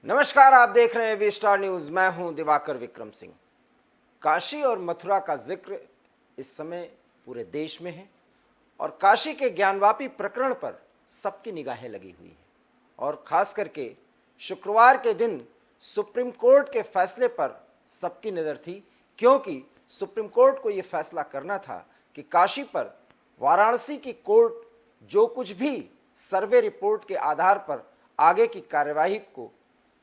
नमस्कार, आप देख रहे हैं वी स्टार न्यूज। मैं हूं दिवाकर विक्रम सिंह। काशी और मथुरा का जिक्र इस समय पूरे देश में है और काशी के ज्ञानवापी प्रकरण पर सबकी निगाहें लगी हुई हैं और खास करके शुक्रवार के दिन सुप्रीम कोर्ट के फैसले पर सबकी नज़र थी, क्योंकि सुप्रीम कोर्ट को यह फैसला करना था कि काशी पर वाराणसी की कोर्ट जो कुछ भी सर्वे रिपोर्ट के आधार पर आगे की कार्यवाही को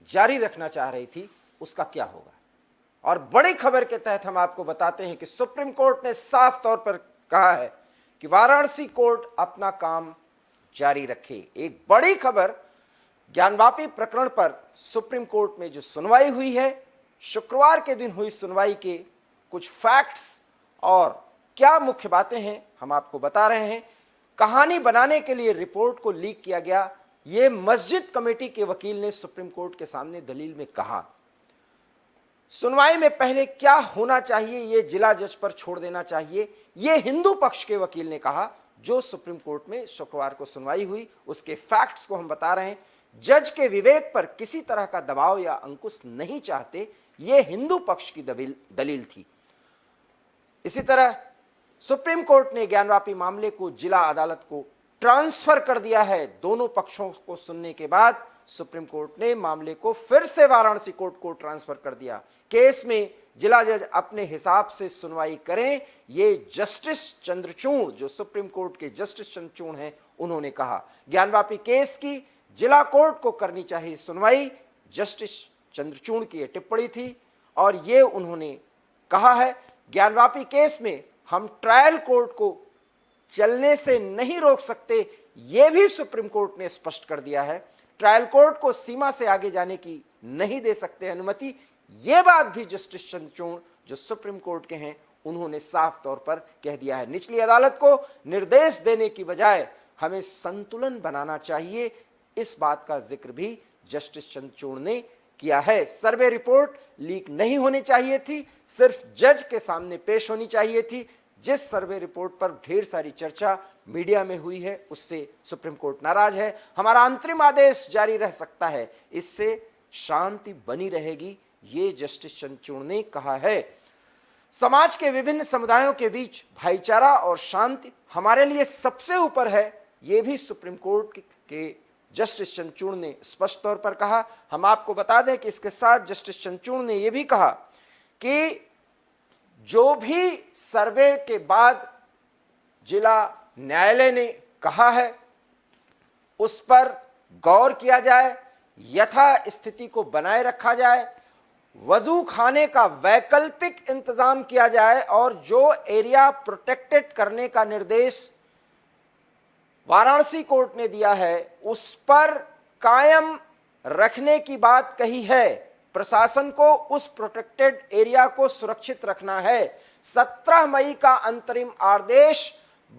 जारी रखना चाह रही थी उसका क्या होगा। और बड़ी खबर के तहत हम आपको बताते हैं कि सुप्रीम कोर्ट ने साफ तौर पर कहा है कि वाराणसी कोर्ट अपना काम जारी रखे। एक बड़ी खबर, ज्ञानवापी प्रकरण पर सुप्रीम कोर्ट में जो सुनवाई हुई है, शुक्रवार के दिन हुई सुनवाई के कुछ फैक्ट्स और क्या मुख्य बातें हैं हम आपको बता रहे हैं। कहानी बनाने के लिए रिपोर्ट को लीक किया गया, ये मस्जिद कमेटी के वकील ने सुप्रीम कोर्ट के सामने दलील में कहा। सुनवाई में पहले क्या होना चाहिए ये जिला जज पर छोड़ देना चाहिए, ये हिंदू पक्ष के वकील ने कहा। जो सुप्रीम कोर्ट में शुक्रवार को सुनवाई हुई उसके फैक्ट्स को हम बता रहे हैं। जज के विवेक पर किसी तरह का दबाव या अंकुश नहीं चाहते, ये हिंदू पक्ष की दलील थी। इसी तरह सुप्रीम कोर्ट ने ज्ञानवापी मामले को जिला अदालत को ट्रांसफर कर दिया है। दोनों पक्षों को सुनने के बाद सुप्रीम कोर्ट ने मामले को फिर से वाराणसी कोर्ट को ट्रांसफर कर दिया। केस में जिला जज अपने हिसाब से सुनवाई करें, ये जस्टिस चंद्रचूड़, जो सुप्रीम कोर्ट के जस्टिस चंद्रचूड़ हैं, उन्होंने कहा। ज्ञानवापी केस की जिला कोर्ट को करनी चाहिए सुनवाई, जस्टिस चंद्रचूड़ की यह टिप्पणी थी और ये उन्होंने कहा है। ज्ञानवापी केस में हम ट्रायल कोर्ट को चलने से नहीं रोक सकते, यह भी सुप्रीम कोर्ट ने स्पष्ट कर दिया है। ट्रायल कोर्ट को सीमा से आगे जाने की नहीं दे सकते अनुमति, यह बात भी जस्टिस चंद्रचूड़ जो सुप्रीम कोर्ट के हैं उन्होंने साफ तौर पर कह दिया है। निचली अदालत को निर्देश देने की बजाय हमें संतुलन बनाना चाहिए, इस बात का जिक्र भी जस्टिस चंद्रचूड़ ने किया है। सर्वे रिपोर्ट लीक नहीं होनी चाहिए थी, सिर्फ जज के सामने पेश होनी चाहिए थी। जिस सर्वे रिपोर्ट पर ढेर सारी चर्चा मीडिया में हुई है उससे सुप्रीम कोर्ट नाराज है। हमारा अंतरिम आदेश जारी रह सकता है, इससे शांति बनी रहेगी, ये जस्टिस चंद्रचूड़ ने कहा है। समाज के विभिन्न समुदायों के बीच भाईचारा और शांति हमारे लिए सबसे ऊपर है, ये भी सुप्रीम कोर्ट के जस्टिस चंद्रचूड़ ने स्पष्ट तौर पर कहा। हम आपको बता दें कि इसके साथ जस्टिस चंद्रचूड़ ने यह भी कहा कि जो भी सर्वे के बाद जिला न्यायालय ने कहा है उस पर गौर किया जाए, यथा स्थिति को बनाए रखा जाए, वजू खाने का वैकल्पिक इंतजाम किया जाए और जो एरिया प्रोटेक्टेड करने का निर्देश वाराणसी कोर्ट ने दिया है उस पर कायम रखने की बात कही है। प्रशासन को उस प्रोटेक्टेड एरिया को सुरक्षित रखना है। 17 मई का अंतरिम आदेश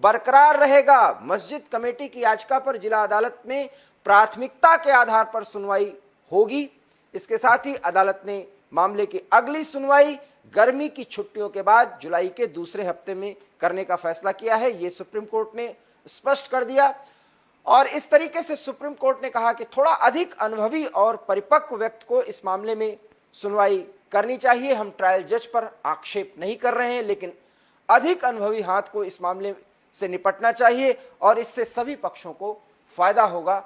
बरकरार रहेगा। मस्जिद कमेटी की याचिका पर जिला अदालत में प्राथमिकता के आधार पर सुनवाई होगी। इसके साथ ही अदालत ने मामले की अगली सुनवाई गर्मी की छुट्टियों के बाद जुलाई के दूसरे हफ्ते में करने का फैसला किया है, ये सुप्रीम कोर्ट ने स्पष्ट कर दिया। और इस तरीके से सुप्रीम कोर्ट ने कहा कि थोड़ा अधिक अनुभवी और परिपक्व व्यक्ति को इस मामले में सुनवाई करनी चाहिए। हम ट्रायल जज पर आक्षेप नहीं कर रहे हैं, लेकिन अधिक अनुभवी हाथ को इस मामले से निपटना चाहिए और इससे सभी पक्षों को फायदा होगा।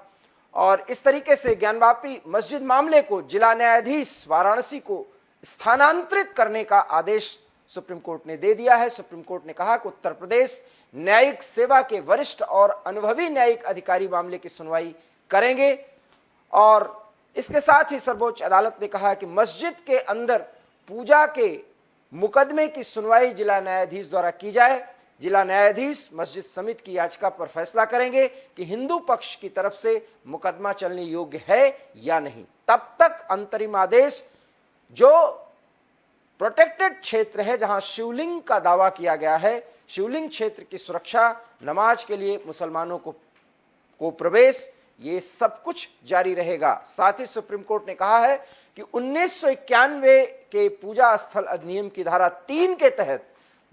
और इस तरीके से ज्ञानवापी मस्जिद मामले को जिला न्यायाधीश वाराणसी को स्थानांतरित करने का आदेश सुप्रीम कोर्ट ने दे दिया है। सुप्रीम कोर्ट ने कहा कि उत्तर प्रदेश न्यायिक सेवा के वरिष्ठ और अनुभवी न्यायिक अधिकारी मामले की सुनवाई करेंगे। और इसके साथ ही सर्वोच्च अदालत ने कहा कि मस्जिद के अंदर पूजा के मुकदमे की सुनवाई जिला न्यायाधीश द्वारा की जाए। जिला न्यायाधीश मस्जिद समिति की याचिका पर फैसला करेंगे कि हिंदू पक्ष की तरफ से मुकदमा चलने योग्य है या नहीं। तब तक अंतरिम आदेश, जो प्रोटेक्टेड क्षेत्र है जहां शिवलिंग का दावा किया गया है, शिवलिंग क्षेत्र की सुरक्षा, नमाज के लिए मुसलमानों को प्रवेश, ये सब कुछ जारी रहेगा। साथ ही सुप्रीम कोर्ट ने कहा है कि 1991 के पूजा स्थल अधिनियम की धारा 3 के तहत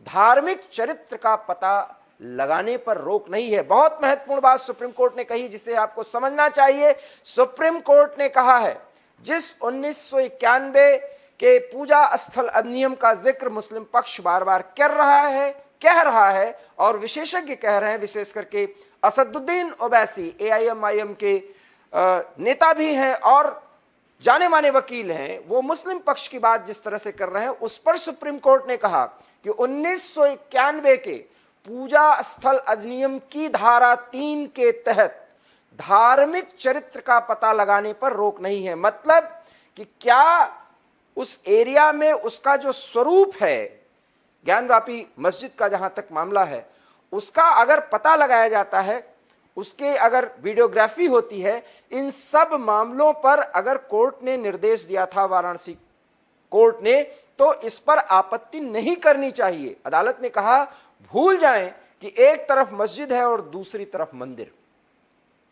धार्मिक चरित्र का पता लगाने पर रोक नहीं है। बहुत महत्वपूर्ण बात सुप्रीम कोर्ट ने कही जिसे आपको समझना चाहिए। सुप्रीम कोर्ट ने कहा है जिस 1991 के पूजा स्थल अधिनियम का जिक्र मुस्लिम पक्ष बार बार कह रहा है और विशेषज्ञ कह रहे हैं, विशेष करके असदुद्दीन ओवैसी AIMIM के नेता भी हैं और जाने माने वकील हैं, वो मुस्लिम पक्ष की बात जिस तरह से कर रहे हैं उस पर सुप्रीम कोर्ट ने कहा कि 1991 के पूजा स्थल अधिनियम की धारा 3 के तहत धार्मिक चरित्र का पता लगाने पर रोक नहीं है। मतलब कि क्या उस एरिया में उसका जो स्वरूप है, ज्ञानवापी मस्जिद का जहां तक मामला है, उसका अगर पता लगाया जाता है, उसके अगर वीडियोग्राफी होती है, इन सब मामलों पर अगर कोर्ट ने निर्देश दिया था, वाराणसी कोर्ट ने, तो इस पर आपत्ति नहीं करनी चाहिए। अदालत ने कहा भूल जाएं कि एक तरफ मस्जिद है और दूसरी तरफ मंदिर।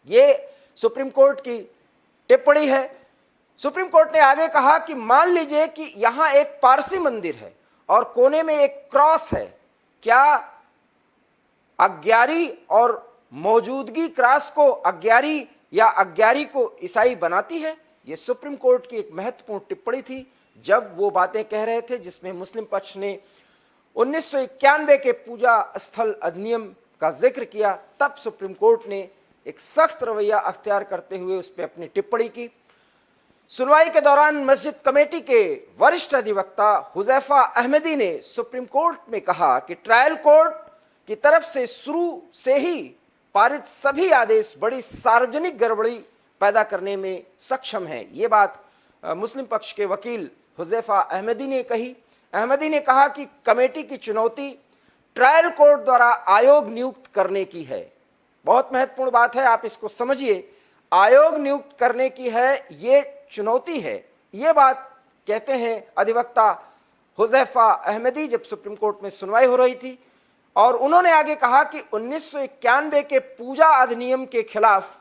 ये सुप्रीम कोर्ट की टिप्पणी है। सुप्रीम कोर्ट ने आगे कहा कि मान लीजिए कि यहां एक पारसी मंदिर है और कोने में एक क्रॉस है, क्या अग्यारी और मौजूदगी क्रॉस को अग्यारी या अग्यारी को ईसाई बनाती है? यह सुप्रीम कोर्ट की एक महत्वपूर्ण टिप्पणी थी जब वो बातें कह रहे थे, जिसमें मुस्लिम पक्ष ने 1991 के पूजा स्थल अधिनियम का जिक्र किया। तब सुप्रीम कोर्ट ने एक सख्त रवैया अख्तियार करते हुए उस पर अपनी टिप्पणी की। सुनवाई के दौरान मस्जिद कमेटी के वरिष्ठ अधिवक्ता हुजैफा अहमदी ने सुप्रीम कोर्ट में कहा कि ट्रायल कोर्ट की तरफ से शुरू से ही पारित सभी आदेश बड़ी सार्वजनिक गड़बड़ी पैदा करने में सक्षम हैं। ये बात मुस्लिम पक्ष के वकील हुजैफा अहमदी ने कही। अहमदी ने कहा कि कमेटी की चुनौती ट्रायल कोर्ट द्वारा आयोग नियुक्त करने की है। बहुत महत्वपूर्ण बात है, आप इसको समझिए। आयोग नियुक्त करने की है, ये चुनौती है। ये बात कहते हैं अधिवक्ता हुजैफा अहमदी जब सुप्रीम कोर्ट में सुनवाई हो रही थी। और उन्होंने आगे कहा कि 1991 के पूजा अधिनियम के खिलाफ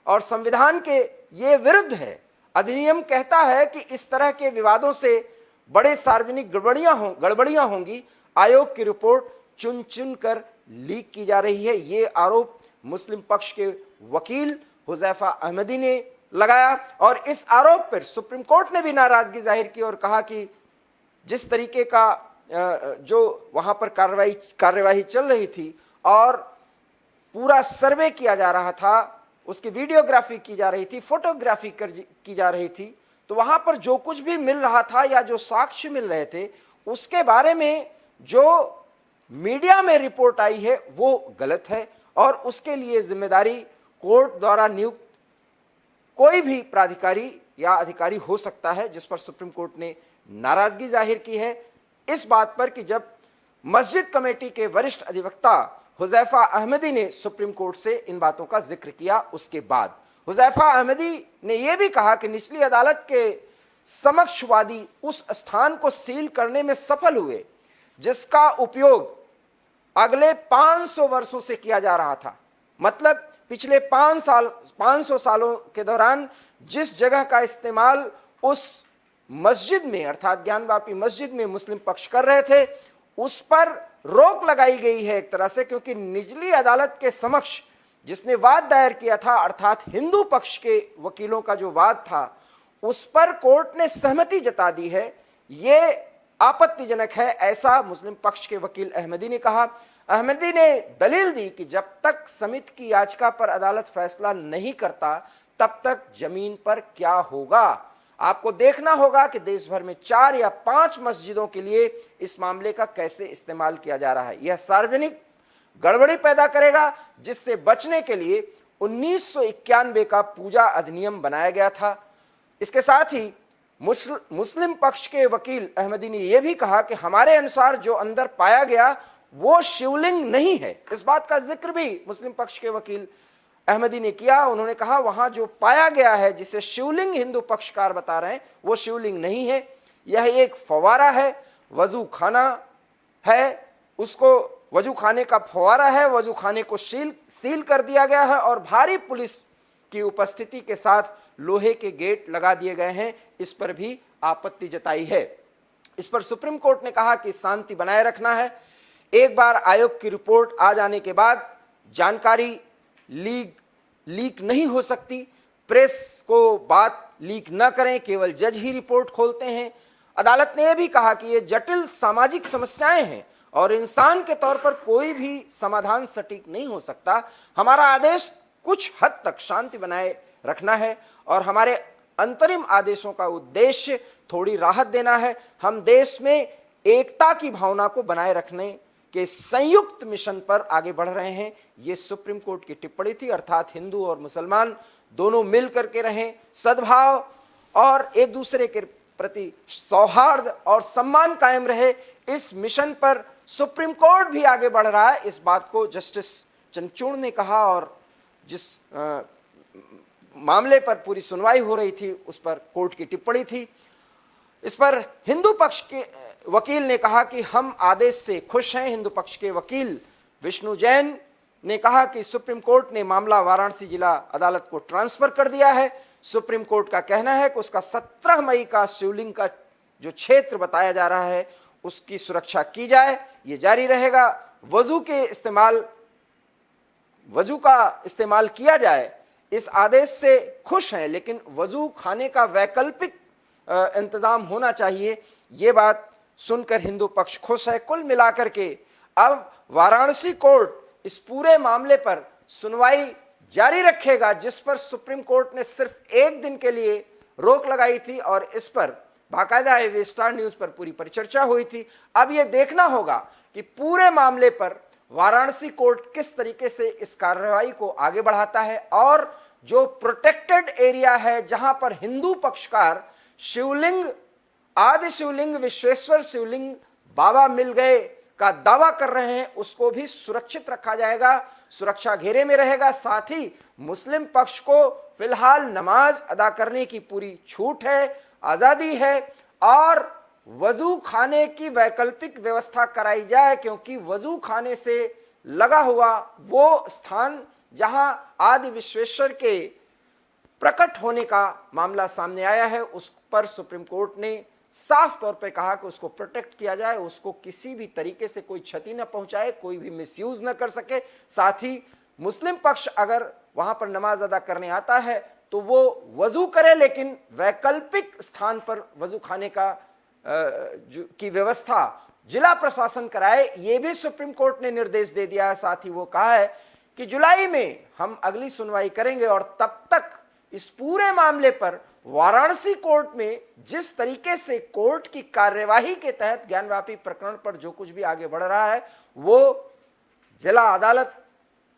और संविधान के ये विरुद्ध है। अधिनियम कहता है कि इस तरह के विवादों से बड़े सार्वजनिक गड़बड़ियां होंगी। आयोग की रिपोर्ट चुन चुन कर लीक की जा रही है। ये आरोप मुस्लिम पक्ष के वकील हुजैफा अहमदी ने लगाया और इस आरोप पर सुप्रीम कोर्ट ने भी नाराजगी जाहिर की और कहा कि जिस तरीके का जो वहां पर कार्यवाही चल रही थी और पूरा सर्वे किया जा रहा था, उसकी वीडियोग्राफी की जा रही थी, फोटोग्राफी की जा रही थी, तो वहां पर जो कुछ भी मिल रहा था या जो साक्ष्य मिल रहे थे, उसके बारे में जो मीडिया में रिपोर्ट आई है वो गलत है और उसके लिए जिम्मेदारी कोर्ट द्वारा नियुक्त कोई भी प्राधिकारी या अधिकारी हो सकता है, जिस पर सुप्रीम कोर्ट ने नाराजगी जाहिर की है इस बात पर कि जब मस्जिद कमेटी के वरिष्ठ अधिवक्ता हुजैफा अहमदी ने सुप्रीम कोर्ट से इन बातों का जिक्र किया। उसके बाद हुजैफा अहमदी ने यह भी कहा कि निचली अदालत के समक्ष वादी उस स्थान को सील करने में सफल हुए जिसका उपयोग अगले 500 वर्षों से किया जा रहा था। मतलब पिछले 500 सालों के दौरान जिस जगह का इस्तेमाल उस मस्जिद में अर्थात ज्ञानवापी मस्जिद में मुस्लिम पक्ष कर रहे थे, उस पर रोक लगाई गई है एक तरह से, क्योंकि निचली अदालत के समक्ष जिसने वाद दायर किया था अर्थात हिंदू पक्ष के वकीलों का जो वाद था, उस पर कोर्ट ने सहमति जता दी है। ये आपत्तिजनक है, ऐसा मुस्लिम पक्ष के वकील अहमदी ने कहा। अहमदी ने दलील दी कि जब तक समिति की याचिका पर अदालत फैसला नहीं करता तब तक जमीन पर क्या होगा। आपको देखना होगा कि देश भर में 4 या 5 मस्जिदों के लिए इस मामले का कैसे इस्तेमाल किया जा रहा है। यह सार्वजनिक गड़बड़ी पैदा करेगा, जिससे बचने के लिए 1991 का पूजा अधिनियम बनाया गया था। इसके साथ ही मुस्लिम पक्ष के वकील अहमदी ने यह भी कहा कि हमारे अनुसार जो अंदर पाया गया वो शिवलिंग नहीं है। इस बात का जिक्र भी मुस्लिम पक्ष के वकील अहमदी ने किया। उन्होंने कहा वहां जो पाया गया है जिसे शिवलिंग हिंदू पक्षकार बता रहे हैं वो शिवलिंग नहीं है, यह एक फवारा है, वजू खाना है, उसको वजू खाने का फवारा है, वजू खाने को सील कर दिया गया है और भारी पुलिस की उपस्थिति के साथ लोहे के गेट लगा दिए गए हैं। इस पर भी आपत्ति जताई है। इस पर सुप्रीम कोर्ट ने कहा कि शांति बनाए रखना है। एक बार आयोग की रिपोर्ट आ जाने के बाद जानकारी लीक नहीं हो सकती। प्रेस को बात लीक न करें, केवल जज ही रिपोर्ट खोलते हैं। अदालत ने यह भी कहा कि ये जटिल सामाजिक समस्याएं हैं और इंसान के तौर पर कोई भी समाधान सटीक नहीं हो सकता। हमारा आदेश कुछ हद तक शांति बनाए रखना है और हमारे अंतरिम आदेशों का उद्देश्य थोड़ी राहत देना है। हम देश में एकता की भावना को बनाए रखने के संयुक्त मिशन पर आगे बढ़ रहे हैं। ये सुप्रीम कोर्ट की टिप्पणी थी, अर्थात हिंदू और मुसलमान दोनों मिल करके रहें, सद्भाव और एक दूसरे के प्रति सौहार्द और सम्मान कायम रहे। इस मिशन पर सुप्रीम कोर्ट भी आगे बढ़ रहा है। इस बात को जस्टिस चंद्रचूड़ ने कहा और जिस मामले पर पूरी सुनवाई हो रही थी उस पर कोर्ट की टिप्पणी थी। इस पर हिंदू पक्ष के वकील ने कहा कि हम आदेश से खुश हैं। हिंदू पक्ष के वकील विष्णु जैन ने कहा कि सुप्रीम कोर्ट ने मामला वाराणसी जिला अदालत को ट्रांसफर कर दिया है। सुप्रीम कोर्ट का कहना है कि उसका 17 मई का शिवलिंग का जो क्षेत्र बताया जा रहा है उसकी सुरक्षा की जाए, ये जारी रहेगा। वजू का इस्तेमाल किया जाए, इस आदेश से खुश हैं, लेकिन वजू खाने का वैकल्पिक इंतजाम होना चाहिए। ये बात सुनकर हिंदू पक्ष खुश है। कुल मिलाकर के अब वाराणसी कोर्ट इस पूरे मामले पर सुनवाई जारी रखेगा, जिस पर सुप्रीम कोर्ट ने सिर्फ एक दिन के लिए रोक लगाई थी और इस पर बाकायदा स्टार न्यूज पर पूरी परिचर्चा हुई थी। अब यह देखना होगा कि पूरे मामले पर वाराणसी कोर्ट किस तरीके से इस कार्रवाई को आगे बढ़ाता है और जो प्रोटेक्टेड एरिया है जहां पर हिंदू पक्षकार शिवलिंग, आदि शिवलिंग, विश्वेश्वर शिवलिंग बाबा मिल गए का दावा कर रहे हैं, उसको भी सुरक्षित रखा जाएगा, सुरक्षा घेरे में रहेगा। साथ ही मुस्लिम पक्ष को फिलहाल नमाज अदा करने की पूरी छूट है, आजादी है और वजू खाने की वैकल्पिक व्यवस्था कराई जाए, क्योंकि वजू खाने से लगा हुआ वो स्थान जहां आदि विश्वेश्वर के प्रकट होने का मामला सामने आया है, उस पर सुप्रीम कोर्ट ने साफ तौर पर कहा कि उसको प्रोटेक्ट किया जाए, उसको किसी भी तरीके से कोई क्षति न पहुंचाए, कोई भी मिसयूज न कर सके। साथ ही मुस्लिम पक्ष अगर वहां पर नमाज अदा करने आता है तो वो वजू करे, लेकिन वैकल्पिक स्थान पर वजू खाने का की व्यवस्था जिला प्रशासन कराए, ये भी सुप्रीम कोर्ट ने निर्देश दे दिया है। साथ ही वो कहा है कि जुलाई में हम अगली सुनवाई करेंगे और तब तक इस पूरे मामले पर वाराणसी कोर्ट में जिस तरीके से कोर्ट की कार्यवाही के तहत ज्ञानवापी प्रकरण पर जो कुछ भी आगे बढ़ रहा है वो जिला अदालत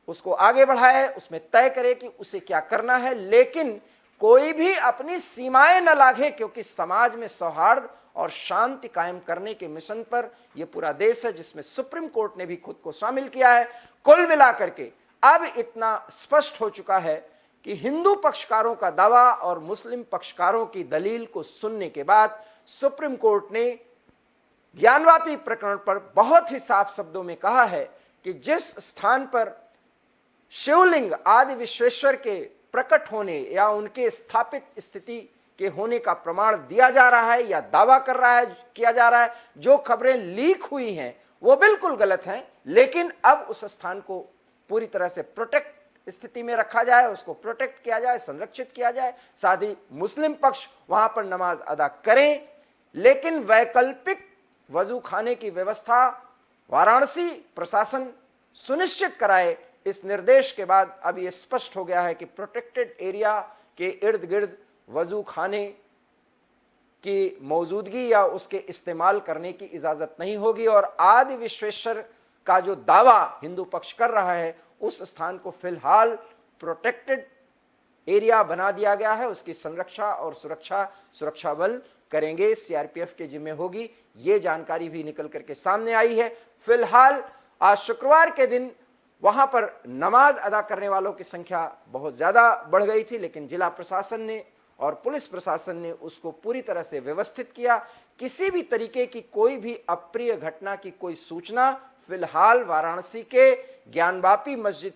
उसको आगे बढ़ाए, उसमें तय करे कि उसे क्या करना है, लेकिन कोई भी अपनी सीमाएं न लागे, क्योंकि समाज में सौहार्द और शांति कायम करने के मिशन पर यह पूरा देश है, जिसमें सुप्रीम कोर्ट ने भी खुद को शामिल किया है। कुल मिलाकर के अब इतना स्पष्ट हो चुका है कि हिंदू पक्षकारों का दावा और मुस्लिम पक्षकारों की दलील को सुनने के बाद सुप्रीम कोर्ट ने ज्ञानवापी प्रकरण पर बहुत ही साफ शब्दों में कहा है कि जिस स्थान पर शिवलिंग आदि विश्वेश्वर के प्रकट होने या उनके स्थापित स्थिति के होने का प्रमाण दिया जा रहा है या दावा कर रहा है, किया जा रहा है, जो खबरें लीक हुई हैं वो बिल्कुल गलत हैं, लेकिन अब उस स्थान को पूरी तरह से प्रोटेक्ट स्थिति में रखा जाए, उसको प्रोटेक्ट किया जाए, संरक्षित किया जाए। साथ ही मुस्लिम पक्ष वहां पर नमाज अदा करें, लेकिन वैकल्पिक वजू खाने की व्यवस्था वाराणसी प्रशासन सुनिश्चित कराए। इस निर्देश के बाद अब यह स्पष्ट हो गया है कि प्रोटेक्टेड एरिया के इर्द गिर्द वजू खाने की मौजूदगी या उसके इस्तेमाल करने की इजाजत नहीं होगी और आदि विश्वेश्वर का जो दावा हिंदू पक्ष कर रहा है उस स्थान को फिलहाल प्रोटेक्टेड एरिया बना दिया गया है। उसकी संरक्षा और सुरक्षा बल करेंगे, सीआरपीएफ के जिम्मे होगी। ये जानकारी भी निकल करके सामने आई है। फिलहाल आज शुक्रवार के दिन वहां पर नमाज अदा करने वालों की संख्या बहुत ज्यादा बढ़ गई थी, लेकिन जिला प्रशासन ने और पुलिस प्रशासन ने उसको पूरी तरह से व्यवस्थित किया। किसी भी तरीके की कोई भी अप्रिय घटना की कोई सूचना फिलहाल वाराणसी के ज्ञानवापी मस्जिद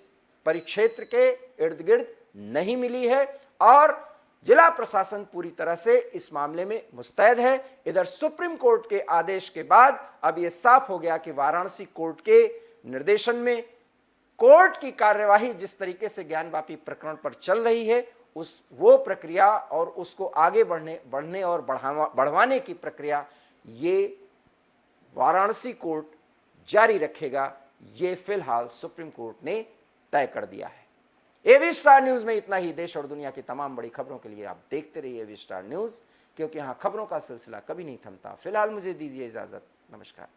परिक्षेत्र के इर्द गिर्द नहीं मिली है और जिला प्रशासन पूरी तरह से इस मामले में मुस्तैद है। इधर सुप्रीम कोर्ट के आदेश के बाद अब यह साफ हो गया कि वाराणसी कोर्ट के निर्देशन में कोर्ट की कार्यवाही जिस तरीके से ज्ञानवापी प्रकरण पर चल रही है उस वो प्रक्रिया और उसको आगे बढ़ने और बढ़वाने की प्रक्रिया ये वाराणसी कोर्ट जारी रखेगा, ये फिलहाल सुप्रीम कोर्ट ने तय कर दिया है। एवी स्टार न्यूज में इतना ही। देश और दुनिया की तमाम बड़ी खबरों के लिए आप देखते रहिए एवी स्टार न्यूज, क्योंकि यहां खबरों का सिलसिला कभी नहीं थमता। फिलहाल मुझे दीजिए इजाजत, नमस्कार।